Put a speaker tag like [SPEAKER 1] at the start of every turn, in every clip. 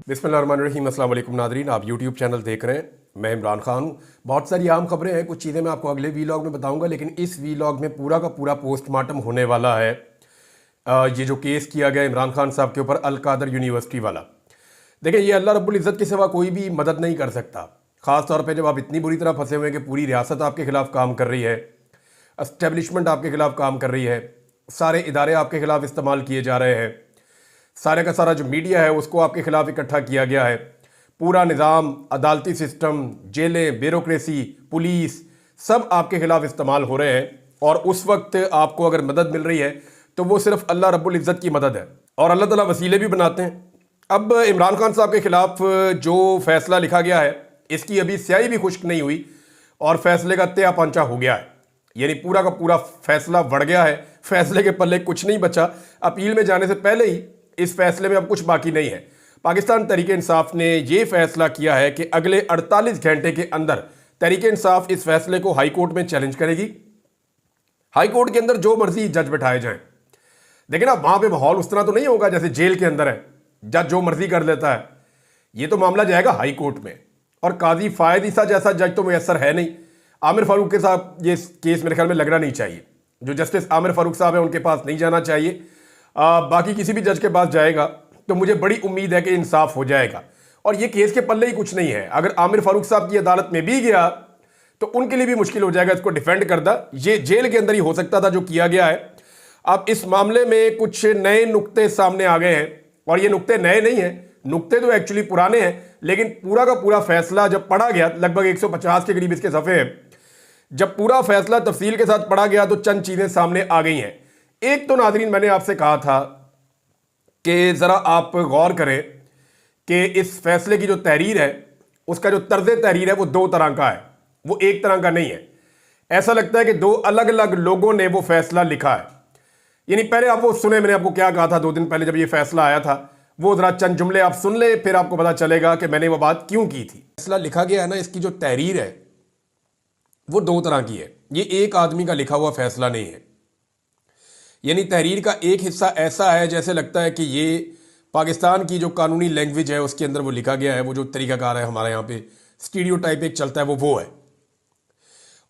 [SPEAKER 1] बिस्मिल्लाहिर्रहमानिर्रहीम। अस्सलाम वालेकुम नादरीन, आप यूट्यूब चैनल देख रहे हैं। मैं इमरान खान हूँ। बहुत सारी आम खबरें हैं, कुछ चीज़ें मैं आपको अगले वीलॉग में बताऊंगा, लेकिन इस वीलॉग में पूरा का पूरा पोस्टमार्टम होने वाला है। ये जो केस किया गया इमरान खान साहब के ऊपर अल कादर यूनिवर्सिटी वाला, देखिए ये अल्लाह रब्बुल इज़्ज़त के सिवा कोई भी मदद नहीं कर सकता। ख़ास तौर पे जब आप इतनी बुरी तरह फंसे हुए हैं कि पूरी रियासत आपके खिलाफ काम कर रही है, एस्टेब्लिशमेंट आपके खिलाफ काम कर रही है, सारे इदारे आपके खिलाफ इस्तेमाल किए जा रहे हैं, सारे का सारा जो मीडिया है उसको आपके खिलाफ इकट्ठा किया गया है, पूरा निज़ाम, अदालती सिस्टम, जेलें, ब्यूरोक्रेसी, पुलिस, सब आपके खिलाफ इस्तेमाल हो रहे हैं। और उस वक्त आपको अगर मदद मिल रही है तो वो सिर्फ अल्लाह रब्बुल इज़्ज़त की मदद है, और अल्लाह ताला वसीले भी बनाते हैं। अब इमरान खान साहब के खिलाफ जो फैसला लिखा गया है, इसकी अभी स्याही भी खुश्क नहीं हुई और फैसले का त्या पंचा हो गया है। यानी पूरा का पूरा फैसला बढ़ गया है, फैसले के पल्ले कुछ नहीं बचा। अपील में जाने से पहले ही इस फैसले में अब कुछ बाकी नहीं है। पाकिस्तान तहरीक इंसाफ ने यह फैसला किया है कि अगले 48 घंटे के अंदर तहरीक इंसाफ इस फैसले को हाई कोर्ट में चैलेंज करेगी। हाई कोर्ट के अंदर जो मर्जी जज बैठाए जाएं, लेकिन अब वहां पे माहौल उस तरह तो नहीं होगा जैसे जेल के अंदर है, जज जो मर्जी कर लेता है। ये तो मामला जाएगा हाई कोर्ट में, और काजी फायद ईसा जैसा जज तो मुयसर है नहीं। आमिर फारूक के साथ ये केस मेरे ख्याल में लगना नहीं चाहिए। जो जस्टिस आमिर फारूक साहब है उनके पास नहीं जाना चाहिए। बाकी किसी भी जज के पास जाएगा तो मुझे बड़ी उम्मीद है कि इंसाफ हो जाएगा। और ये केस के पल्ले ही कुछ नहीं है। अगर आमिर फारूक साहब की अदालत में भी गया तो उनके लिए भी मुश्किल हो जाएगा इसको डिफेंड करना। ये जेल के अंदर ही हो सकता था जो किया गया है। अब इस मामले में कुछ नए नुक्ते सामने आ गए हैं, और ये नुक्ते नए नहीं हैं, नुक्ते तो एक्चुअली पुराने हैं। लेकिन पूरा का पूरा फैसला जब पढ़ा गया, लगभग 150 के करीब इसके सफ़े हैं, जब पूरा फैसला तफसील के साथ पढ़ा गया तो चंद चीज़ें सामने आ गई हैं। एक तो नाज़रीन, मैंने आपसे कहा था कि ज़रा आप गौर करें कि इस फैसले की जो तहरीर है, उसका जो तर्ज तहरीर है वो दो तरह का है, वो एक तरह का नहीं है। ऐसा लगता है कि दो अलग अलग लोगों ने वो फैसला लिखा है। यानी पहले आप वो सुने, मैंने आपको क्या कहा था 2 दिन पहले जब ये फैसला आया था, वो ज़रा चंद जुमले आप सुन ले, फिर आपको पता चलेगा कि मैंने वो बात क्यों की थी। फैसला लिखा गया है ना, इसकी जो तहरीर है वो दो तरह की है। ये एक आदमी का लिखा हुआ फैसला नहीं है। यानी तहरीर का एक हिस्सा ऐसा है जैसे लगता है कि ये पाकिस्तान की जो कानूनी लैंग्वेज है उसके अंदर वो लिखा गया है, वो जो तरीकाकार है हमारे यहाँ पे स्टीरियोटाइप एक चलता है वो है।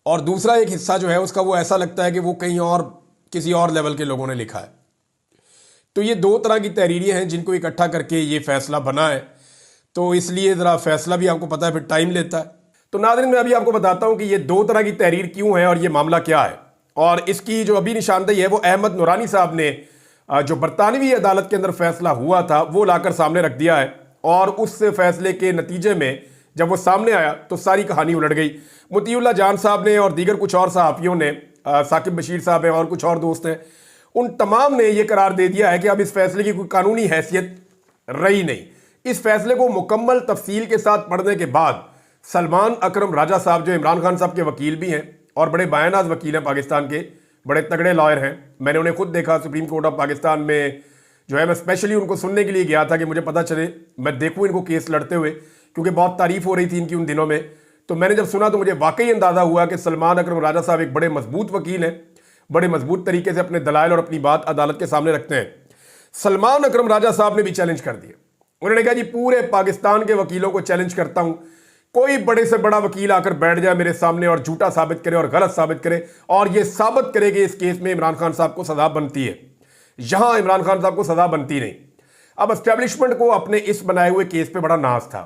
[SPEAKER 1] और दूसरा एक हिस्सा जो है उसका वो ऐसा लगता है कि वो कहीं और किसी और लेवल के लोगों ने लिखा है। तो ये दो तरह की तहरीरें हैं जिनको इकट्ठा करके ये फैसला बना है। तो इसलिए ज़रा फैसला भी आपको पता है फिर टाइम लेता है। तो नाज़रीन, मैं अभी आपको बताता हूँ कि ये दो तरह की तहरीर क्यों है और ये मामला क्या है। और इसकी जो अभी निशानदेही है वो अहमद नूरानी साहब ने जो बरतानवी अदालत के अंदर फैसला हुआ था वो लाकर सामने रख दिया है। और उस फैसले के नतीजे में जब वो सामने आया तो सारी कहानी उलट गई। मुतीउल्लाह जान साहब ने और दीगर कुछ और सहाफ़ियों ने, साकिब बशीर साहब हैं और कुछ और दोस्त हैं, उन तमाम ने यह करार दे दिया है कि अब इस फैसले की कोई कानूनी हैसियत रही नहीं। इस फैसले को मुकम्मल तफसील के साथ पढ़ने के बाद सलमान अकरम राजा साहब, जो इमरान खान साहब के वकील भी हैं और बड़े बायनाज़ वकील हैं, पाकिस्तान के बड़े तगड़े लॉयर हैं, मैंने उन्हें खुद देखा सुप्रीम कोर्ट ऑफ पाकिस्तान में जो है। मैं स्पेशली उनको सुनने के लिए गया था कि मुझे पता चले, मैं देखूँ इनको केस लड़ते हुए, क्योंकि बहुत तारीफ हो रही थी इनकी उन दिनों में। तो मैंने जब सुना तो मुझे वाकई अंदाज़ा हुआ कि सलमान अकरम राजा साहब एक बड़े मजबूत वकील हैं, बड़े मजबूत तरीके से अपने दलाइल और अपनी बात अदालत के सामने रखते हैं। सलमान अकरम राजा साहब ने भी चैलेंज कर दिया। उन्होंने कहा जी पूरे पाकिस्तान के वकीलों को चैलेंज करता हूं, कोई बड़े से बड़ा वकील आकर बैठ जाए मेरे सामने और झूठा साबित करे और गलत साबित करे और यह साबित करे कि इस केस में इमरान खान साहब को सजा बनती है। यहां इमरान खान साहब को सजा बनती नहीं। अब एस्टेब्लिशमेंट को अपने इस बनाए हुए केस पे बड़ा नाज था,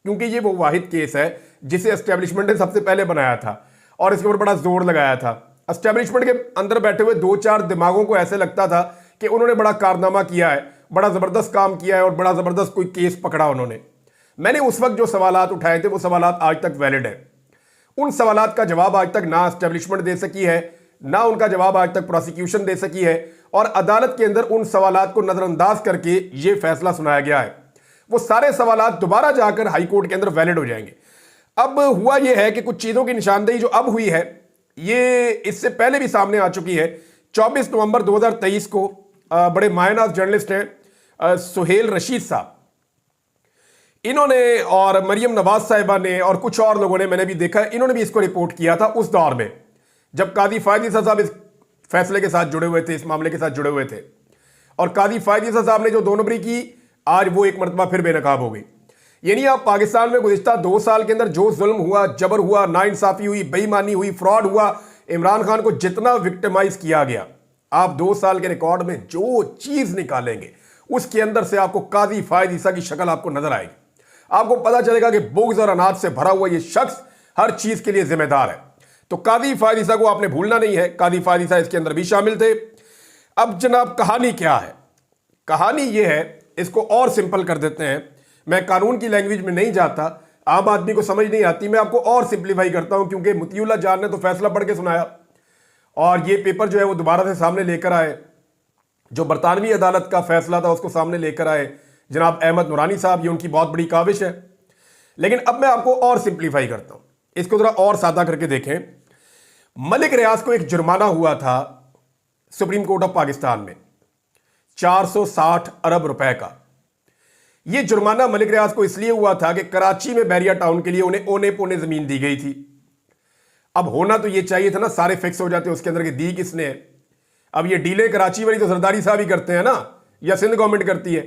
[SPEAKER 1] क्योंकि ये वो वाहिद केस है जिसे एस्टेब्लिशमेंट ने सबसे पहले बनाया था और इसके ऊपर बड़ा जोर लगाया था। एस्टेब्लिशमेंट के अंदर बैठे हुए 2-4 दिमागों को ऐसे लगता था कि उन्होंने बड़ा कारनामा किया है, बड़ा ज़बरदस्त काम किया है और बड़ा ज़बरदस्त कोई केस पकड़ा उन्होंने। मैंने उस वक्त जो सवालात उठाए थे वो सवालात आज तक वैलिड हैं। उन सवालात का जवाब आज तक ना एस्टेब्लिशमेंट दे सकी है, ना उनका जवाब आज तक प्रोसिक्यूशन दे सकी है, और अदालत के अंदर उन सवालात को नज़रअंदाज करके ये फैसला सुनाया गया है। वो सारे सवालात दोबारा जाकर हाई कोर्ट के अंदर वैलिड हो जाएंगे। अब हुआ यह है कि कुछ चीज़ों की निशानदेही जो अब हुई है ये इससे पहले भी सामने आ चुकी है। 24 नवंबर 2023 को बड़े मायनाज जर्नलिस्ट हैं सुहेल रशीद साहब, इन्होंने और मरियम नवाज साहिबा ने और कुछ और लोगों ने, मैंने भी देखा, इन्होंने भी इसको रिपोर्ट किया था उस दौर में जब कादी फायद ईसा साहब इस फैसले के साथ जुड़े हुए थे, इस मामले के साथ जुड़े हुए थे। और कादी फायद ईसा साहब ने जो 2 नंबरी की आज वो एक मरतबा फिर बेनकाब हो गई। यानी आप पाकिस्तान में गुज़िश्ता 2 साल के अंदर जो जुल्म हुआ, जबर हुआ, नाइंसाफ़ी हुई, बेईमानी हुई, फ्रॉड हुआ, इमरान खान को जितना विक्टिमाइज किया गया, आप 2 साल के रिकॉर्ड में जो चीज़ निकालेंगे उसके अंदर से आपको काजी फायद ईसा की शक्ल आपको नजर आएगी। आपको पता चलेगा कि बुग़्ज़ और अनाज से भरा हुआ ये शख्स हर चीज़ के लिए जिम्मेदार है। तो काजी फायद ईसा को आपने भूलना नहीं है, काजी फायद ईसा इसके अंदर भी शामिल थे। अब जनाब कहानी क्या है? कहानी ये है, इसको और सिंपल कर देते हैं। मैं कानून की लैंग्वेज में नहीं जाता, आम आदमी को समझ नहीं आती, मैं आपको और सिंप्लीफाई करता हूं, क्योंकि मुतीउल्लाह जान ने तो फैसला पढ़ के सुनाया और ये पेपर जो है वो दोबारा से सामने लेकर आए। जो बरतानवी अदालत का फैसला था उसको सामने लेकर आए जनाब अहमद नूरानी साहब, ये उनकी बहुत बड़ी काविश है। लेकिन अब मैं आपको और सिंप्लीफाई करता हूं, इसको जरा और सादा करके देखें। मलिक रियाज को एक जुर्माना हुआ था सुप्रीम कोर्ट ऑफ पाकिस्तान में 460 अरब रुपए का। यह जुर्माना मलिक रियाज को इसलिए हुआ था कि कराची में बैरिया टाउन के लिए उन्हें ओने पोने जमीन दी गई थी। अब होना तो यह चाहिए था ना, सारे फिक्स हो जाते उसके अंदर कि दी किसने है। अब ये डीले कराची वाली तो सरदारी साहब ही करते हैं ना, या सिंध गवर्नमेंट करती है।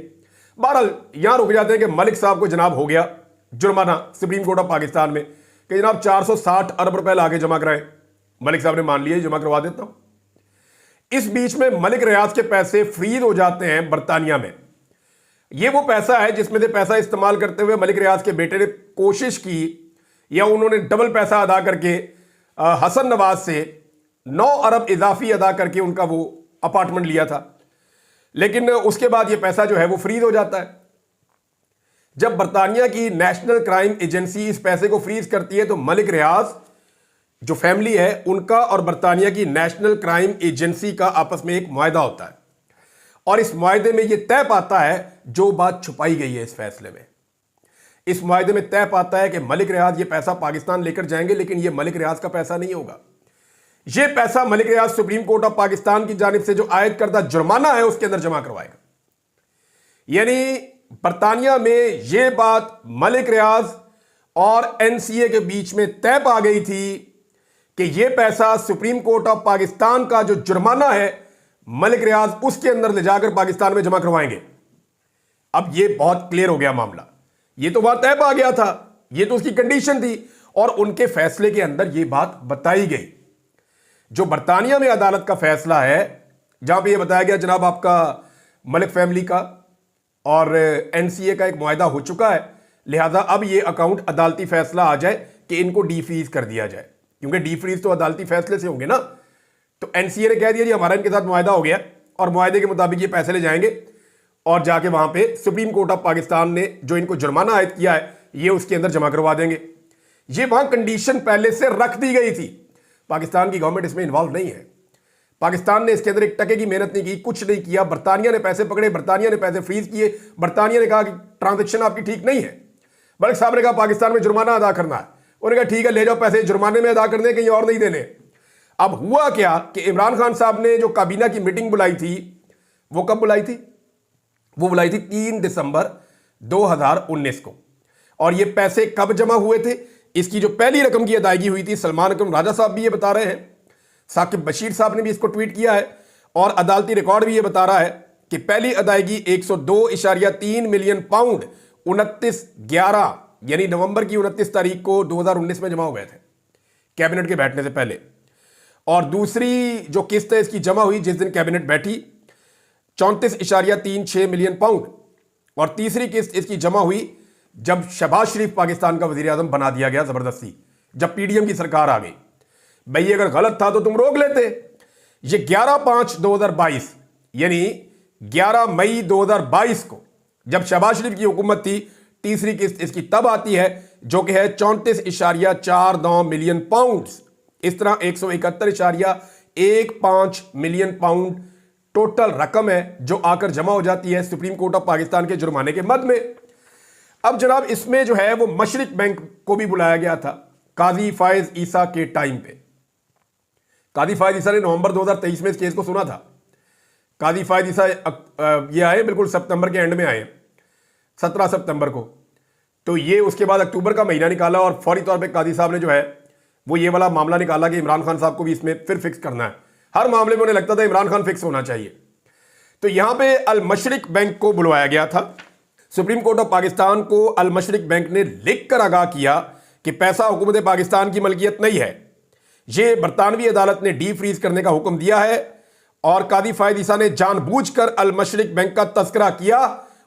[SPEAKER 1] बहरहाल यहां रुक जाते हैं कि मलिक साहब को जनाब हो गया जुर्माना सुप्रीम कोर्ट ऑफ पाकिस्तान में कि जनाब 460 अरब रुपए लाके जमा कराएं। मलिक साहब ने मान लिया, जमा करवा देता हूं। इस बीच में मलिक रियाज के पैसे फ्रीज हो जाते हैं बरतानिया में। यह वो पैसा है जिसमें से पैसा इस्तेमाल करते हुए मलिक रियाज के बेटे ने कोशिश की, या उन्होंने डबल पैसा अदा करके हसन नवाज से 9 अरब इजाफी अदा करके उनका वो अपार्टमेंट लिया था। लेकिन उसके बाद ये पैसा जो है वो फ्रीज हो जाता है। जब बरतानिया की नेशनल क्राइम एजेंसी इस पैसे को फ्रीज करती है तो मलिक रियाज जो फैमिली है उनका और बरतानिया की नेशनल क्राइम एजेंसी का आपस में एक मुआहदा होता है, और इस मुआहदे में यह तय पाता है जो बात छुपाई गई है इस फैसले में। इस मुआहदे में तय पाता है कि मलिक रियाज ये पैसा पाकिस्तान लेकर जाएंगे, लेकिन यह मलिक रियाज का पैसा नहीं होगा। यह पैसा मलिक रियाज सुप्रीम कोर्ट ऑफ पाकिस्तान की जानिब से जो आयद करदा जुर्माना है उसके अंदर जमा करवाएगा। यानी बरतानिया में यह बात मलिक रियाज और एनसीए के बीच में तय पा गई थी कि यह पैसा सुप्रीम कोर्ट ऑफ पाकिस्तान का जो जुर्माना है मलिक रियाज उसके अंदर ले जाकर पाकिस्तान में जमा करवाएंगे। अब यह बहुत क्लियर हो गया मामला, यह तो बात तय पा गया था, यह तो उसकी कंडीशन थी, और उनके फैसले के अंदर यह बात बताई गई। जो बरतानिया में अदालत का फैसला है जहां पे यह बताया गया जनाब आपका मलिक फैमिली का और एनसीए का एक मुआहदा हो चुका है, लिहाजा अब यह अकाउंट अदालती फैसला आ जाए कि इनको डीफ्रीज कर दिया जाए, क्योंकि डीफ्रीज तो अदालती फैसले से होंगे ना। तो एनसीए ने कह दिया जी हमारा इनके साथ मुआहदा हो गया और मुआहदे के मुताबिक ये पैसे ले जाएंगे और जाके वहां पे सुप्रीम कोर्ट ऑफ पाकिस्तान ने जो इनको जुर्माना आयद किया है ये उसके अंदर जमा करवा देंगे। ये वहां कंडीशन पहले से रख दी गई थी। पाकिस्तान की गवर्नमेंट इसमें इन्वॉल्व नहीं है। पाकिस्तान ने इसके अंदर एक टके की मेहनत नहीं की, कुछ नहीं किया। बरतानिया ने पैसे पकड़े, बरतानिया ने पैसे फ्रीज किए, बरतानिया ने कहा कि ट्रांजेक्शन आपकी ठीक नहीं है। मलिक साहब ने कहा पाकिस्तान में जुर्माना अदा करना है, उन्होंने कहा ठीक है ले जाओ पैसे जुर्माने में अदा कर दें, कहीं और नहीं देने। अब हुआ क्या कि इमरान खान साहब ने जो काबीना की मीटिंग बुलाई थी वो कब बुलाई थी? वो बुलाई थी 3 दिसंबर 2019 को। और ये पैसे कब जमा हुए थे? इसकी जो पहली रकम की अदायगी हुई थी, सलमान अकरम राजा साहब भी ये बता रहे हैं, साकिब बशीर साहब ने भी इसको ट्वीट किया है, और अदालती रिकॉर्ड भी ये बता रहा है कि पहली अदायगी 102.3 मिलियन पाउंड 29/11 यानी नवंबर की 29 तारीख को 2019 में जमा हो गए थे कैबिनेट के बैठने से पहले। और दूसरी जो किस्त है इसकी जमा हुई जिस दिन कैबिनेट बैठी 34.36 मिलियन पाउंड, और तीसरी किस्त इसकी जमा हुई जब शहबाज शरीफ पाकिस्तान का वजीर आजम बना दिया गया जबरदस्ती, जब पीडीएम की सरकार आ गई। भाई अगर गलत था तो तुम रोक लेते। ये 11/5/2022 यानी 11 मई 2022 को जब शहबाज शरीफ की हुकूमत थी, तीसरी किस्त इसकी तब आती है जो कि है 34.49 मिलियन पाउंड। इस तरह 171.15 मिलियन पाउंड टोटल रकम है जो आकर जमा हो जाती है सुप्रीम कोर्ट ऑफ पाकिस्तान के जुर्माने के मद में। अब जनाब इसमें जो है वो मशरिक बैंक को भी बुलाया गया था काजी फायज ईसा के टाइम पे। काजी फायज ईसा ने नवंबर 2023 में इस केस को सुना था। काजी फायज ईसा ये आए बिल्कुल सितंबर के एंड में आए, 17 सितंबर को। तो ये उसके बाद अक्टूबर का महीना निकाला और फौरी तौर पे काजी साहब ने जो है वो ये वाला मामला निकाला कि इमरान खान साहब को भी इसमें फिर फिक्स करना है। हर मामले में उन्हें लगता था इमरान खान फिक्स होना चाहिए। तो यहां पे अल मशरिक बैंक को बुलवाया गया था सुप्रीम कोर्ट ऑफ पाकिस्तान को अल मशरिक बैंक ने लिख कर आगाह किया कि पैसा हुकूमत पाकिस्तान की मलकियत नहीं है। यह बरतानवी अदालत ने डी फ्रीज करने का हुक्म दिया है और कादी फायद ईसा ने जानबूझकर अल मशरिक बैंक का तस्करा किया,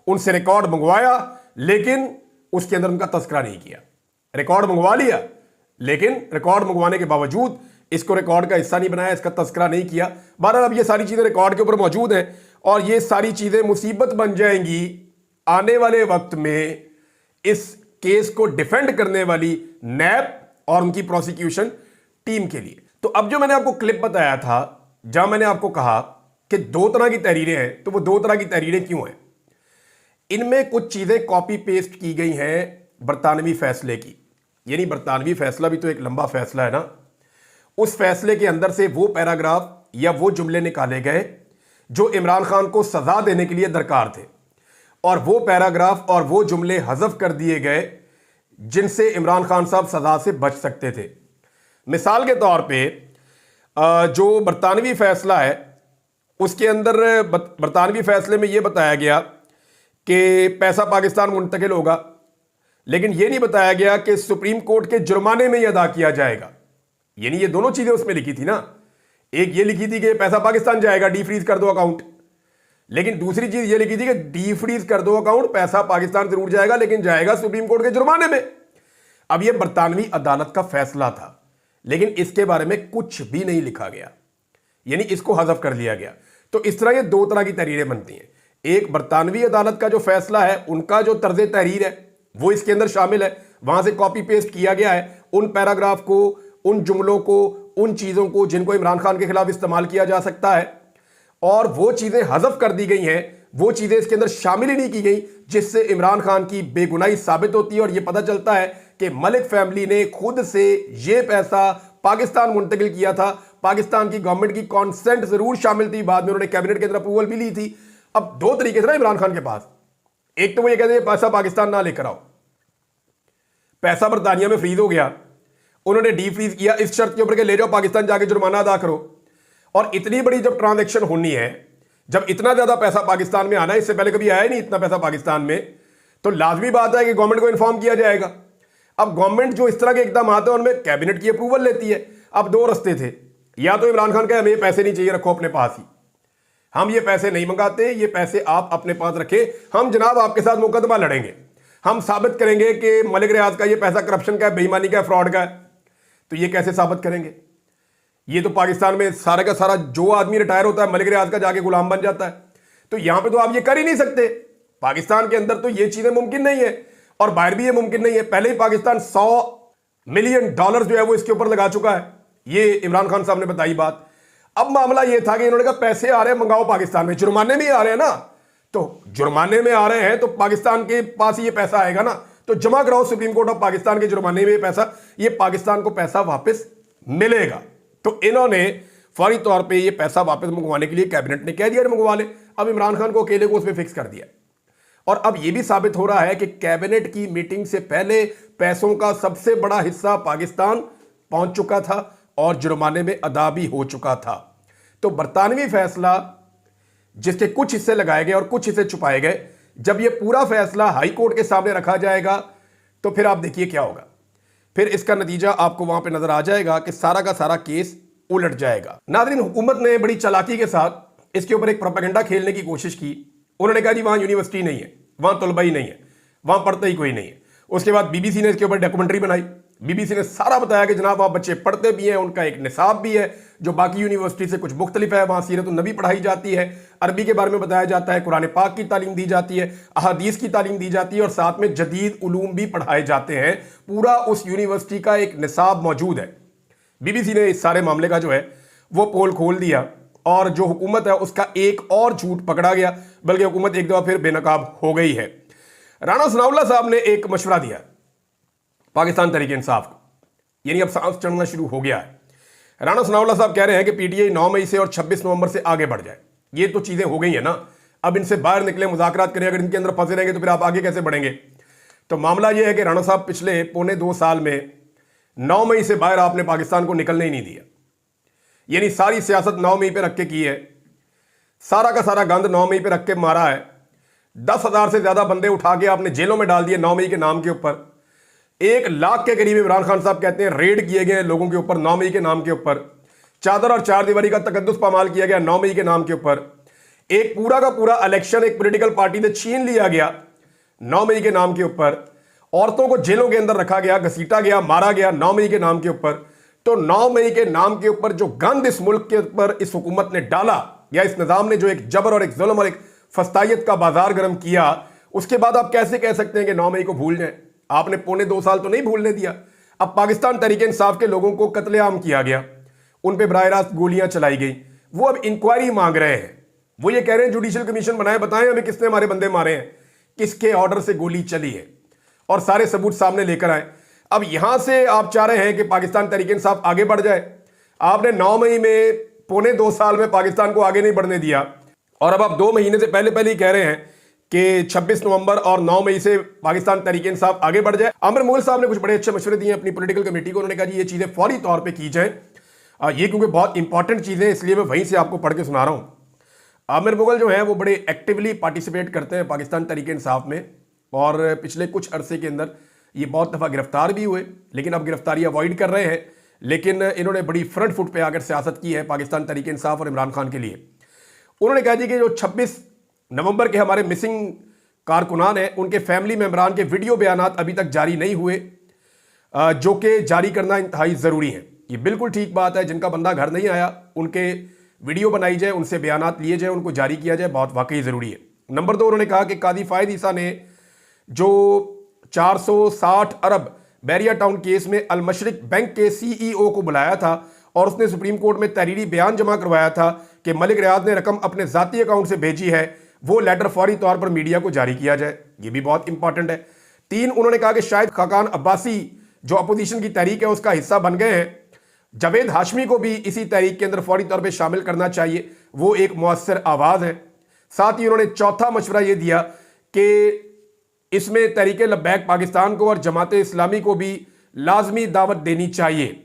[SPEAKER 1] उनसे रिकॉर्ड मंगवाया, लेकिन उसके अंदर उनका तस्करा नहीं किया। रिकॉर्ड मंगवा लिया, लेकिन रिकॉर्ड मंगवाने के बावजूद इसको रिकॉर्ड का हिस्सा नहीं बनाया, इसका तस्करा नहीं किया। बहरहाल अब ये सारी चीजें रिकॉर्ड के ऊपर मौजूद हैं और ये सारी चीजें मुसीबत बन जाएंगी आने वाले वक्त में इस केस को डिफेंड करने वाली नैब और उनकी प्रोसिक्यूशन टीम के लिए। तो अब जो मैंने आपको क्लिप बताया था, जहां मैंने आपको कहा कि दो तरह की तहरीरें हैं, तो वो दो तरह की तहरीरें क्यों हैं? इनमें कुछ चीजें कॉपी पेस्ट की गई हैं बरतानवी फैसले की। यानी बरतानवी फैसला भी तो एक लंबा फैसला है ना। उस फैसले के अंदर से वो पैराग्राफ या वो जुमले निकाले गए जो इमरान खान को सजा देने के लिए दरकार थे, और वो पैराग्राफ और वो जुमले हज़फ कर दिए गए जिनसे इमरान खान साहब सजा से बच सकते थे। मिसाल के तौर पे जो बरतानवी फैसला है उसके अंदर बरतानवी फैसले में ये बताया गया कि पैसा पाकिस्तान मुंतकिल होगा, लेकिन ये नहीं बताया गया कि सुप्रीम कोर्ट के जुर्माने में ही अदा किया जाएगा। यानी ये दोनों चीजें उसमें लिखी थी ना। एक ये लिखी थी कि पैसा पाकिस्तान जाएगा, डी फ्रीज कर दो अकाउंट, लेकिन दूसरी चीज ये लिखी थी कि डी फ्रीज कर दो अकाउंट, पैसा पाकिस्तान जरूर जाएगा लेकिन जाएगा सुप्रीम कोर्ट के जुर्माने में। अब ये बरतानवी अदालत का फैसला था, लेकिन इसके बारे में कुछ भी नहीं लिखा गया, यानी इसको हज़फ कर लिया गया। तो इस तरह ये दो तरह की तहरीरें बनती हैं। एक बरतानवी अदालत का जो फैसला है, उनका जो तर्ज तहरीर है वो इसके अंदर शामिल है, वहां से कॉपी पेस्ट किया गया है उन पैराग्राफ को, उन जुमलों को, उन चीजों को जिनको इमरान खान के खिलाफ इस्तेमाल किया जा सकता है, और वो चीजें हज़फ कर दी गई हैं, वो चीजें इसके अंदर शामिल ही नहीं की गई जिससे इमरान खान की बेगुनाही साबित होती है। और ये पता चलता है कि मलिक फैमिली ने खुद से ये पैसा पाकिस्तान मुंतकिल किया था। पाकिस्तान की गवर्नमेंट की कॉन्सेंट जरूर शामिल थी, बाद में उन्होंने कैबिनेट के अंदर अप्रूवल भी ली थी। अब दो तरीके थे ना इमरान खान के पास, एक तो वो ये कहते हैं पैसा पाकिस्तान ना लेकर आओ, पैसा बरतानिया में फ्रीज हो गया, उन्होंने डी फ्रीज किया इस शर्त के ऊपर के ले जाओ पाकिस्तान जाके जुर्माना अदा करो। और इतनी बड़ी जब ट्रांजैक्शन होनी है, जब इतना ज्यादा पैसा पाकिस्तान में आना है, इससे पहले कभी आया ही नहीं इतना पैसा पाकिस्तान में, तो लाजमी बात है कि गवर्नमेंट को इन्फॉर्म किया जाएगा। अब गवर्नमेंट जो इस तरह के इकदाम आते हैं उनमें कैबिनेट की अप्रूवल लेती है। अब दो रस्ते थे, या तो इमरान खान का हमें पैसे नहीं चाहिए, रखो अपने पास ही, हम ये पैसे नहीं मंगाते, ये पैसे आप अपने पास रखें, हम जनाब आपके साथ मुकदमा लड़ेंगे, हम साबित करेंगे कि मलिक रियाज का ये पैसा करप्शन का है, बेईमानी का है, फ्रॉड का है। तो ये कैसे साबित करेंगे? ये तो पाकिस्तान में सारा का सारा जो आदमी रिटायर होता है मलिक रियाज का जाके गुलाम बन जाता है। तो यहां पे तो आप ये कर ही नहीं सकते। पाकिस्तान के अंदर तो ये चीजें मुमकिन नहीं है और बाहर भी ये मुमकिन नहीं है। पहले ही पाकिस्तान $100 मिलियन जो है वो इसके ऊपर लगा चुका है, ये इमरान खान साहब ने बताई बात। अब मामला ये था कि इन्होंने कहा पैसे आ रहे हैं मंगाओ पाकिस्तान में, जुर्माने में ही आ रहे हैं ना, तो जुर्माने में आ रहे हैं तो पाकिस्तान के पास ये पैसा आएगा ना, तो जमा कराओ सुप्रीम कोर्ट ऑफ पाकिस्तान के जुर्माने में ये पैसा, ये पाकिस्तान को पैसा वापस मिलेगा। तो इन्होंने फौरी तौर पे ये पैसा वापस मंगवाने के लिए कैबिनेट ने कह दिया मंगवा ले। अब इमरान खान को अकेले को उसमें फिक्स कर दिया, और अब यह भी साबित हो रहा है कि कैबिनेट की मीटिंग से पहले पैसों का सबसे बड़ा हिस्सा पाकिस्तान पहुंच चुका था और जुर्माने में अदा भी हो चुका था। तो बरतानवी फैसला जिसके कुछ हिस्से लगाए गए और कुछ हिस्से छुपाए गए, जब यह पूरा फैसला हाई कोर्ट के सामने रखा जाएगा तो फिर आप देखिए क्या होगा। फिर इसका नतीजा आपको वहां पे नजर आ जाएगा कि सारा का सारा केस उलट जाएगा। नाज़रीन, हुकूमत ने बड़ी चालाकी के साथ इसके ऊपर एक प्रोपेगेंडा खेलने की कोशिश की। उन्होंने कहा जी वहां यूनिवर्सिटी नहीं है, वहां तलबा ही नहीं है, वहां पढ़ते ही कोई नहीं है। उसके बाद बीबीसी ने इसके ऊपर डॉक्यूमेंट्री बनाई। बीबीसी ने सारा बताया कि जनाब वहां बच्चे पढ़ते भी हैं, उनका एक निसाब भी है जो बाकी यूनिवर्सिटी से कुछ मुख्तलिफ है। वहां सीरत नबी पढ़ाई जाती है, अरबी के बारे में बताया जाता है, कुरान पाक की तालीम दी जाती है, अहादीस की तालीम दी जाती है और साथ में जदीद उलूम भी पढ़ाए जाते हैं। पूरा उस यूनिवर्सिटी का एक निसाब मौजूद है। बीबीसी ने इस सारे मामले का जो है वो पोल खोल दिया और जो हुकूमत है उसका एक और झूठ पकड़ा गया, बल्कि हुकूमत एक दफा फिर बेनकाब हो गई है। राणा सनाउल्लाह साहब ने एक मशवरा दिया पाकिस्तान तहरीक इंसाफ को, यानी अब सांस चढ़ना शुरू हो गया है। राणा सनाउल्लाह साहब कह रहे हैं कि पीटीआई 9 मई से और 26 नवंबर से आगे बढ़ जाए। ये तो चीजें हो गई है ना, अब इनसे बाहर निकले, मुज़ाकरात करें। अगर इनके अंदर फंसे रहेंगे तो फिर आप आगे कैसे बढ़ेंगे? तो मामला यह है कि राणा साहब पिछले 1.25 साल में 9 मई से बाहर आपने पाकिस्तान को निकलने ही नहीं दिया, यानी सारी सियासत 9 मई पे रख के की है, सारा का सारा गंद 9 मई पे रख के मारा है। 10,000 से ज्यादा बंदे उठा के आपने जेलों में डाल दिए 9 मई के नाम के ऊपर। 1 लाख के करीब इमरान खान साहब कहते हैं रेड किए गए लोगों के ऊपर 9 मई के नाम के ऊपर। चादर और चार दीवारी का तकद्दुस पामाल किया गया 9 मई के नाम के ऊपर। एक पूरा का पूरा इलेक्शन एक पॉलिटिकल पार्टी से छीन लिया गया 9 मई के नाम के ऊपर। औरतों को जेलों के अंदर रखा गया, घसीटा गया, मारा गया 9 मई के नाम के ऊपर। तो 9 मई के नाम के ऊपर जो गंद इस मुल्क के ऊपर इस हुकूमत ने डाला, या इस निजाम ने जो एक जबर और एक जुल्म और एक फस्तायत का बाजार गर्म किया, उसके बाद आप कैसे कह सकते हैं कि 9 मई को भूल जाएं? आपने 2.25 साल तो नहीं भूलने दिया। अब पाकिस्तान तहरीक इंसाफ के लोगों को कत्लेआम किया गया, उन पे बराह रास्त गोलियां चलाई गई, वो अब इंक्वायरी मांग रहे हैं। वो ये कह रहे हैं जुडिशियल कमीशन बनाए, बताएं हमें किसने हमारे बंदे मारे हैं, किसके ऑर्डर से गोली चली है, और सारे सबूत सामने लेकर आए। अब यहां से आप चाह रहे हैं कि पाकिस्तान तहरीक इंसाफ आगे बढ़ जाए। आपने 9 मई में 2.25 साल में पाकिस्तान को आगे नहीं बढ़ने दिया, और अब आप 2 महीने से पहले ही कह रहे हैं कि 26 नवंबर और 9 मई से पाकिस्तान तहरीक इंसाफ आगे बढ़ जाए। आमिर मुगल साहब ने कुछ बड़े अच्छे मशवरे दिए अपनी पॉलिटिकल कमेटी को। उन्होंने कहा जी ये चीजें फौरी तौर पर की जाए, ये क्योंकि बहुत इंपॉर्टेंट चीजें, इसलिए मैं वहीं से आपको पढ़ के सुना रहा हूं। आमिर मुगल जो है वो बड़े एक्टिवली पार्टिसिपेट करते हैं पाकिस्तान तहरीक इंसाफ में, और पिछले कुछ अरसे के अंदर ये बहुत दफ़ा गिरफ्तार भी हुए, लेकिन अब गिरफ्तारी अवॉइड कर रहे हैं। लेकिन इन्होंने बड़ी फ्रंट फुट पे आकर सियासत की है पाकिस्तान तहरीक इंसाफ और इमरान खान के लिए। उन्होंने कहा जी कि जो 26 नवंबर के हमारे मिसिंग कारकुनान हैं, उनके फैमिली मेम्बरान के वीडियो बयानात अभी तक जारी नहीं हुए, जो कि जारी करना इंतहाई ज़रूरी है। ये बिल्कुल ठीक बात है, जिनका बंदा घर नहीं आया उनके वीडियो बनाई जाए, उनसे बयानात लिए जाए, उनको जारी किया जाए, बहुत वाकई ज़रूरी है। नंबर 2, उन्होंने कहा कि कादी फायद ईसा ने जो 460 अरब बैरिया टाउन केस में अल मशरिक बैंक के सीईओ को बुलाया था, और उसने सुप्रीम कोर्ट में तहरीरी बयान जमा करवाया था कि मलिक रियाज ने रकम अपने ज़ाती अकाउंट से भेजी है, वो लेटर फौरी तौर पर मीडिया को जारी किया जाए। ये भी बहुत इंपॉर्टेंट है। 3, उन्होंने कहा कि शायद खाकान अब्बासी जो अपोजिशन की तहरीक है उसका हिस्सा बन गए हैं, जावेद हाशमी को भी इसी तहरीक के अंदर फौरी तौर पर शामिल करना चाहिए, वो एक मुअस्सर आवाज़ है। साथ ही उन्होंने चौथा मशवरा ये दिया कि इसमें तहरीक लब्बैक पाकिस्तान को और जमात इस्लामी को भी लाजमी दावत देनी चाहिए,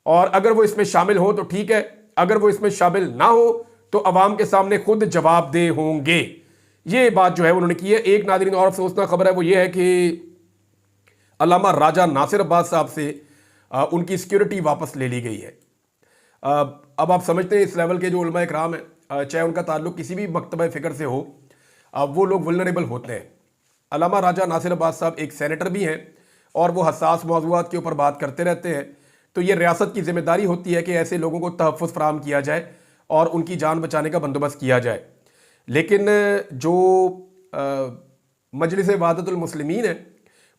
[SPEAKER 1] और अगर वो इसमें शामिल हो तो ठीक है, अगर वो इसमें शामिल ना हो तो अवाम के सामने खुद जवाबदेह होंगे। ये बात जो है उन्होंने की है। एक नाज़रीन और अफसोसनाक खबर है, वो ये है कि अल्लामा राजा नासिर अब्बास साहब से उनकी सिक्योरिटी वापस ले ली गई है। अब आप समझते हैं इस लेवल के जो उलमा इकराम है, चाहे उनका ताल्लुक किसी भी मकतबा फ़िक्र से हो, वो लोग वल्नरेबल होते हैं। अल्लामा राजा नासिर अब्बास साहब एक सेनेटर भी हैं, और वो हसास मौज़ूआत के ऊपर बात करते रहते हैं। तो ये रियासत की जिम्मेदारी होती है कि ऐसे लोगों को तहफ़्फ़ुज़ फराहम किया जाए और उनकी जान बचाने का बंदोबस्त किया जाए। लेकिन जो मजलिस वहादतुल मुस्लिमीन है,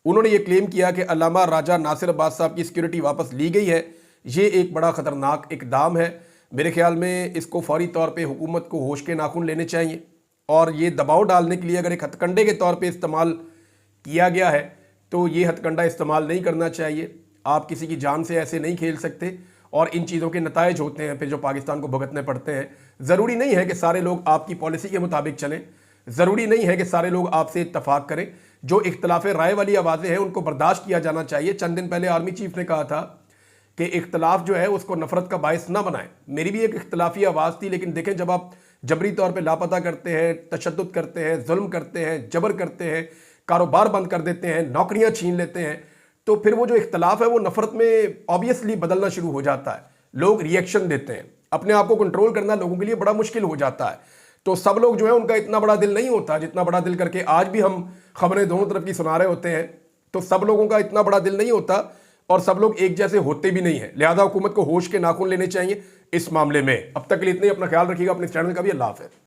[SPEAKER 1] उन्होंने ये क्लेम किया कि अल्लामा राजा नासिर अब्बास साहब की सिक्योरिटी वापस ली गई है। ये एक बड़ा ख़तरनाक इक़दाम है। मेरे ख्याल में इसको फौरी तौर पे हुकूमत को होश के नाखून लेने चाहिए, और ये दबाव डालने के लिए अगर एक हथकंडे के तौर पे इस्तेमाल किया गया है तो ये हथकंडा इस्तेमाल नहीं करना चाहिए। आप किसी की जान से ऐसे नहीं खेल सकते, और इन चीज़ों के नतायज होते हैं फिर जो पाकिस्तान को भुगतने पड़ते हैं। ज़रूरी नहीं है कि सारे लोग आपकी पॉलिसी के मुताबिक चलें, ज़रूरी नहीं है कि सारे लोग आपसे इत्तफाक करें। जो इख्तलाफ राय वाली आवाज़ें हैं उनको बर्दाश्त किया जाना चाहिए। चंद दिन पहले आर्मी चीफ ने कहा था कि इख्तलाफ जो है उसको नफरत का बायस ना बनाएं। मेरी भी एक इख्तलाफी आवाज़ थी, लेकिन देखें जब आप जबरी तौर पे लापता करते हैं, तशद्दुद करते हैं, जुल्म करते हैं, जबर करते हैं, कारोबार बंद कर देते हैं, नौकरियां छीन लेते हैं, तो फिर वो जो इख्तलाफ है वो नफरत में ऑब्वियसली बदलना शुरू हो जाता है। लोग रिएक्शन देते हैं। अपने आप को कंट्रोल करना लोगों के लिए बड़ा मुश्किल हो जाता है। तो सब लोग जो है उनका इतना बड़ा दिल नहीं होता जितना बड़ा दिल करके आज भी हम खबरें दोनों तरफ की सुना रहे होते हैं। तो सब लोगों का इतना बड़ा दिल नहीं होता, और सब लोग एक जैसे होते भी नहीं है। लिहाजा हुकूमत को होश के नाखून लेने चाहिए इस मामले में। अब तक के लिए इतने, अपना ख्याल रखिएगा, अपने चैनल का भी। अल्लाह हाफ़िज़।